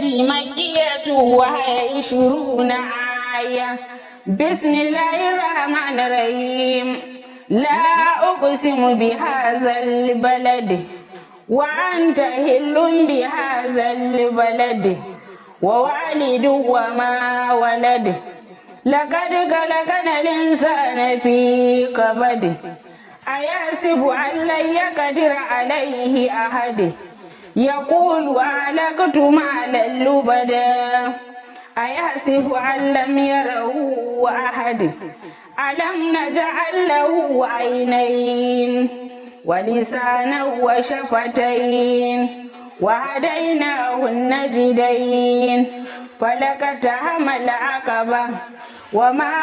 البلد مكية وهي 20 آية. بسم الله الرحمن الرحيم. لا أقسم بهذا البلد وأنت حل بهذا البلد ووالد وما ولد. لقد خلقنا الإنسان في كبد. أيحسب أن لن يقدر عليه أحد. يقول أهلكت مالا لبدا. أيحسب أن لم يره أحد. ألم نجعل له عينين ولسانا وشفتين وهديناه النجدين. فلقتحم العقبة وما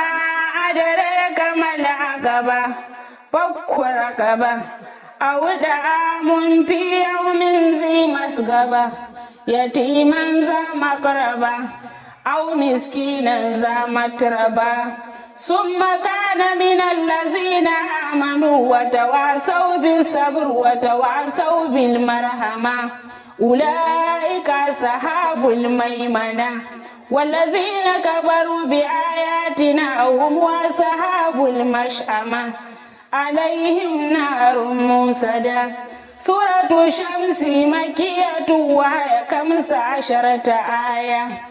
أدراك ما العقبة. فك رقبة أو طعام في يوم ذي مسغبة يتيما ذا مقربة أو مسكينا ذا متربة. ثم كان من الذين آمنوا وتواصوا بالصبر وتواصوا بالمرحمة أولئك أصحاب الميمنة. والذين كفروا بآياتنا هم أصحاب المشأمة عليهم نار موصدة. سورة الشمس مكية وهي 15 آية.